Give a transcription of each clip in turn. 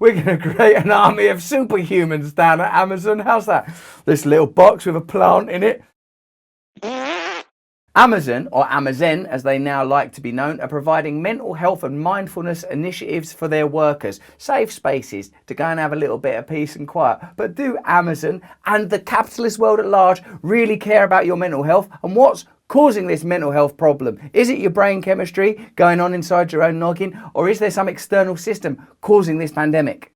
We're going to create an army of superhumans down at Amazon. How's that? This little box with a plant in it. Amazon, or Amazon as they now like to be known, are providing mental health and mindfulness initiatives for their workers. Safe spaces to go and have a little bit of peace and quiet. But do Amazon and the capitalist world at large really care about your mental health and what's causing this mental health problem? Is it your brain chemistry going on inside your own noggin, or is there some external system causing this pandemic?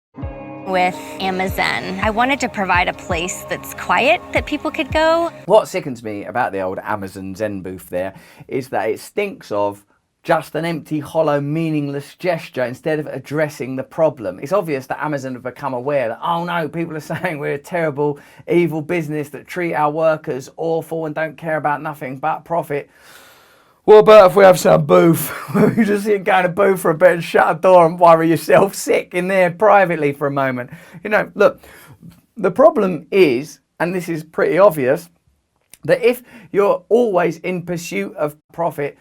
With Amazon, I wanted to provide a place that's quiet that people could go. What sickens me about the old Amazon Zen Booth there is that it stinks of just an empty, hollow, meaningless gesture instead of addressing the problem. It's obvious that Amazon have become aware that, oh no, people are saying we're a terrible, evil business that treat our workers awful and don't care about nothing but profit. What about if we have some booth? You just go in a booth for a bit and shut a door and worry yourself sick in there privately for a moment. You know, look, the problem is, and this is pretty obvious, that if you're always in pursuit of profit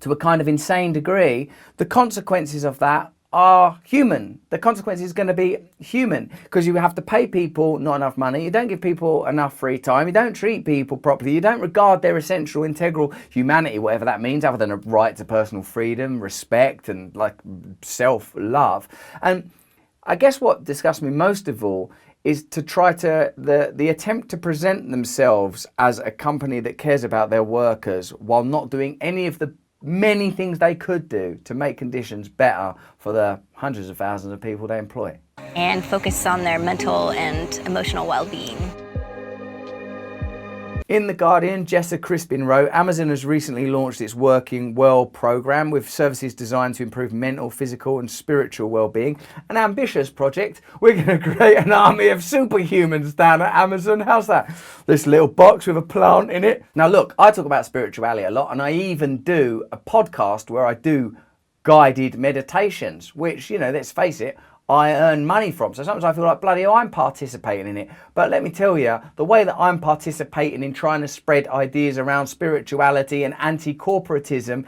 to a kind of insane degree, the consequences of that are human. The consequence is going to be human because you have to pay people not enough money, you don't give people enough free time, you don't treat people properly, you don't regard their essential integral humanity, whatever that means, other than a right to personal freedom, respect and like self-love. And I guess what disgusts me most of all is to try to, the attempt to present themselves as a company that cares about their workers while not doing any of the many things they could do to make conditions better for the hundreds of thousands of people they employ. And focus on their mental and emotional well-being. In The Guardian, Jessa Crispin wrote, Amazon has recently launched its Working Well program with services designed to improve mental, physical and spiritual well-being. An ambitious project. We're going to create an army of superhumans down at Amazon. How's that? This little box with a plant in it. Now look, I talk about spirituality a lot and I even do a podcast where I do guided meditations, which, you know, let's face it, I earn money from. So sometimes I feel like bloody hell, I'm participating in it. But let me tell you, the way that I'm participating in trying to spread ideas around spirituality and anti-corporatism,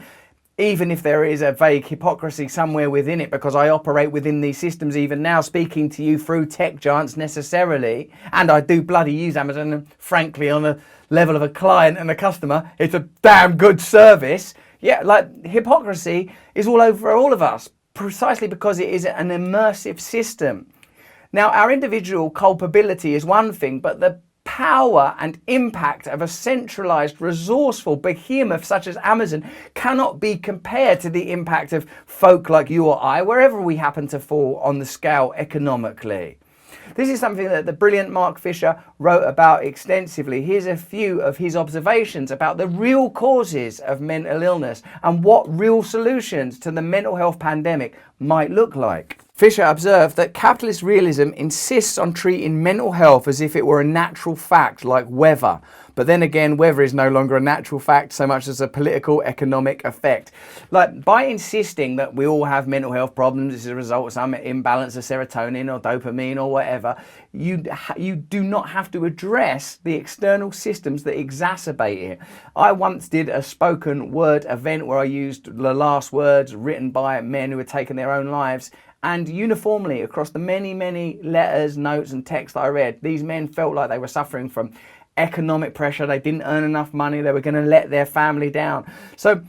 even if there is a vague hypocrisy somewhere within it, because I operate within these systems even now, speaking to you through tech giants necessarily, and I do bloody use Amazon, and frankly, on the level of a client and a customer, it's a damn good service. Yeah, like hypocrisy is all over all of us, precisely because it is an immersive system. Now, our individual culpability is one thing, but the power and impact of a centralized, resourceful behemoth such as Amazon cannot be compared to the impact of folk like you or I, wherever we happen to fall on the scale economically. This is something that the brilliant Mark Fisher wrote about extensively. Here's a few of his observations about the real causes of mental illness and what real solutions to the mental health pandemic might look like. Fisher observed that capitalist realism insists on treating mental health as if it were a natural fact like weather. But then again, weather is no longer a natural fact so much as a political economic effect. Like, by insisting that we all have mental health problems as a result of some imbalance of serotonin or dopamine or whatever, you do not have to address the external systems that exacerbate it. I once did a spoken word event where I used the last words written by men who had taken their own lives. And uniformly across the many, many letters, notes and texts that I read, these men felt like they were suffering from economic pressure. They didn't earn enough money. They were going to let their family down. So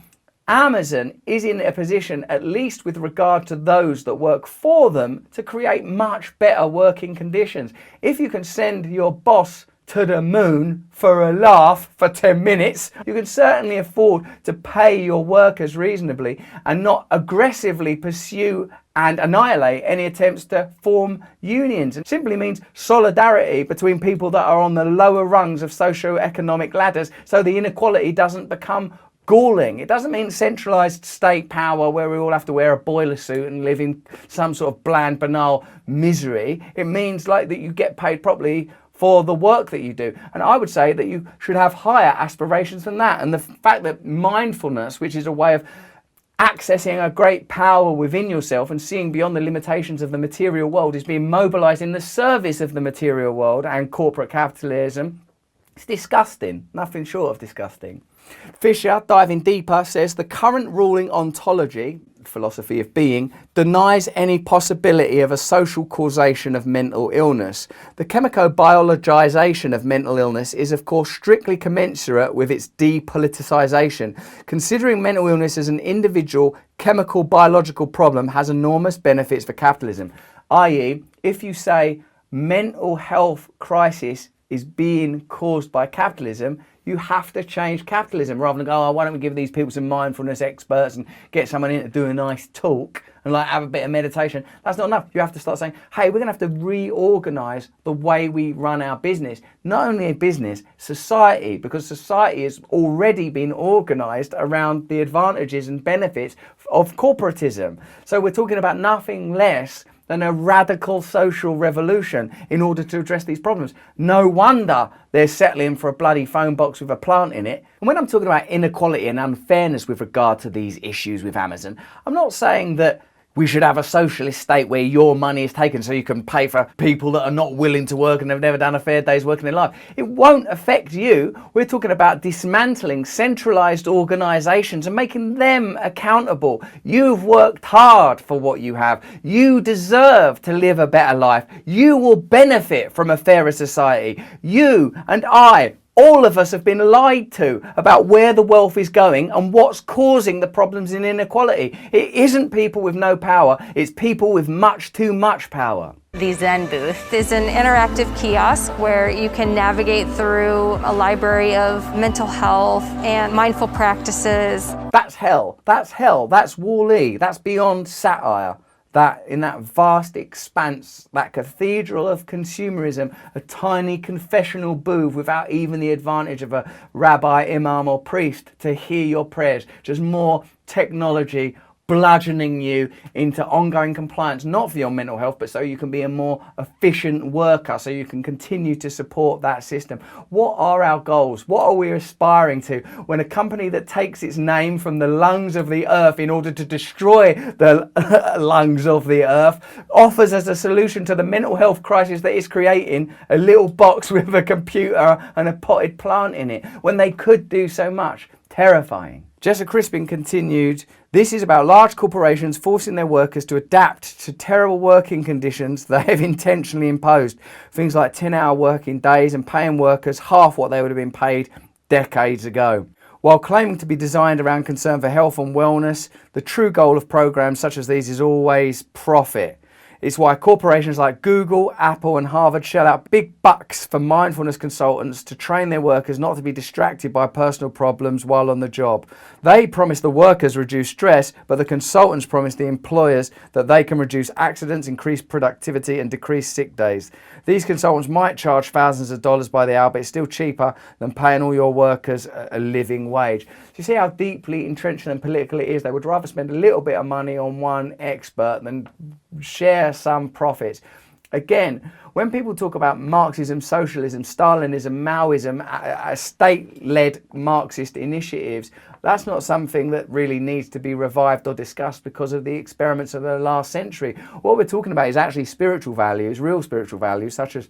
Amazon is in a position, at least with regard to those that work for them, to create much better working conditions. If you can send your boss to the moon for a laugh for 10 minutes, you can certainly afford to pay your workers reasonably and not aggressively pursue and annihilate any attempts to form unions. It simply means solidarity between people that are on the lower rungs of socio-economic ladders so the inequality doesn't become galling. It doesn't mean centralized state power where we all have to wear a boiler suit and live in some sort of bland, banal misery. It means like that you get paid properly for the work that you do. And I would say that you should have higher aspirations than that. And the fact that mindfulness, which is a way of accessing a great power within yourself and seeing beyond the limitations of the material world, is being mobilized in the service of the material world and corporate capitalism, it's disgusting, nothing short of disgusting. Fisher, diving deeper, says the current ruling ontology, philosophy of being, denies any possibility of a social causation of mental illness. The chemico-biologization of mental illness is of course strictly commensurate with its depoliticization. Considering mental illness as an individual chemical biological problem has enormous benefits for capitalism. I.e., if you say mental health crisis is being caused by capitalism, you have to change capitalism rather than go, oh, why don't we give these people some mindfulness experts and get someone in to do a nice talk and like have a bit of meditation. That's not enough. You have to start saying, hey, we're going to have to reorganize the way we run our business. Not only a business, society, because society has already been organized around the advantages and benefits of corporatism. So we're talking about nothing less than a radical social revolution in order to address these problems. No wonder they're settling for a bloody phone box with a plant in it. And when I'm talking about inequality and unfairness with regard to these issues with Amazon, I'm not saying that we should have a socialist state where your money is taken so you can pay for people that are not willing to work and have never done a fair day's work in their life. It won't affect you. We're talking about dismantling centralized organizations and making them accountable. You've worked hard for what you have. You deserve to live a better life. You will benefit from a fairer society. You and I, all of us have been lied to about where the wealth is going and what's causing the problems in inequality. It isn't people with no power, it's people with much too much power. The Zen Booth is an interactive kiosk where you can navigate through a library of mental health and mindful practices. That's hell. That's hell. That's Wall-E. That's beyond satire. That in that vast expanse, that cathedral of consumerism, a tiny confessional booth without even the advantage of a rabbi, imam or priest to hear your prayers. Just more technology bludgeoning you into ongoing compliance, not for your mental health, but so you can be a more efficient worker, so you can continue to support that system. What are our goals? What are we aspiring to when a company that takes its name from the lungs of the earth in order to destroy the lungs of the earth offers as a solution to the mental health crisis that it's creating a little box with a computer and a potted plant in it, when they could do so much? Terrifying. Jessa Crispin continued, this is about large corporations forcing their workers to adapt to terrible working conditions they have intentionally imposed. Things like 10-hour working days and paying workers half what they would have been paid decades ago. While claiming to be designed around concern for health and wellness, the true goal of programs such as these is always profit. It's why corporations like Google, Apple and Harvard shell out big bucks for mindfulness consultants to train their workers not to be distracted by personal problems while on the job. They promise the workers reduce stress, but the consultants promise the employers that they can reduce accidents, increase productivity and decrease sick days. These consultants might charge thousands of dollars by the hour, but it's still cheaper than paying all your workers a living wage. So you see how deeply entrenched and political it is? They would rather spend a little bit of money on one expert than share some profits. Again, when people talk about Marxism, socialism, Stalinism, Maoism, state-led Marxist initiatives, that's not something that really needs to be revived or discussed because of the experiments of the last century. What we're talking about is actually spiritual values, real spiritual values, such as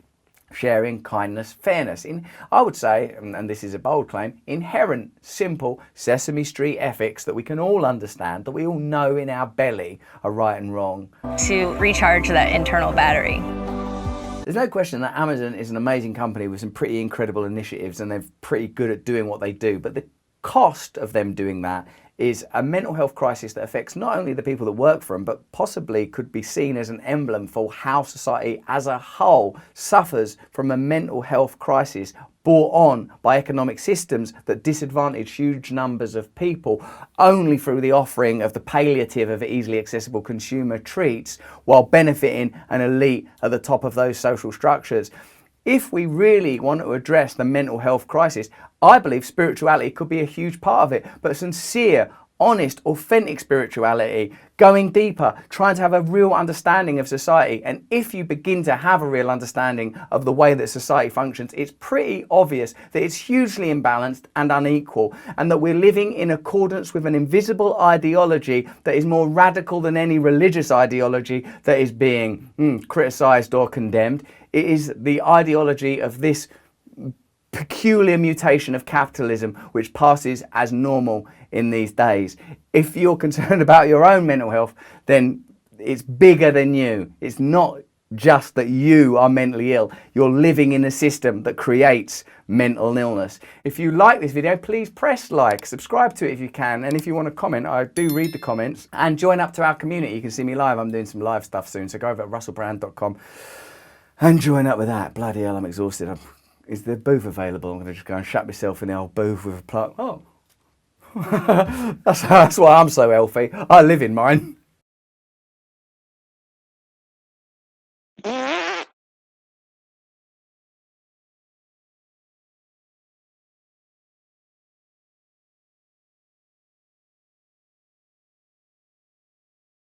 sharing, kindness, fairness. I would say, and this is a bold claim, inherent, simple Sesame Street ethics that we can all understand, that we all know in our belly are right and wrong. To recharge that internal battery. There's no question that Amazon is an amazing company with some pretty incredible initiatives and they're pretty good at doing what they do, but the cost of them doing that is a mental health crisis that affects not only the people that work for them, but possibly could be seen as an emblem for how society as a whole suffers from a mental health crisis brought on by economic systems that disadvantage huge numbers of people only through the offering of the palliative of easily accessible consumer treats while benefiting an elite at the top of those social structures. If we really want to address the mental health crisis, I believe spirituality could be a huge part of it, but sincere, honest, authentic spirituality, going deeper, trying to have a real understanding of society. And if you begin to have a real understanding of the way that society functions, it's pretty obvious that it's hugely imbalanced and unequal, and that we're living in accordance with an invisible ideology that is more radical than any religious ideology that is being criticized or condemned. It is the ideology of this peculiar mutation of capitalism which passes as normal in these days. If you're concerned about your own mental health, then it's bigger than you. It's not just that you are mentally ill. You're living in a system that creates mental illness. If you like this video, please press like, subscribe to it if you can, and if you want to comment, I do read the comments, and join up to our community. You can see me live. I'm doing some live stuff soon, so go over at russellbrand.com and join up with that. Bloody hell, I'm exhausted. Is the booth available? I'm going to just go and shut myself in the old booth with a plug. Oh, that's why I'm so healthy. I live in mine.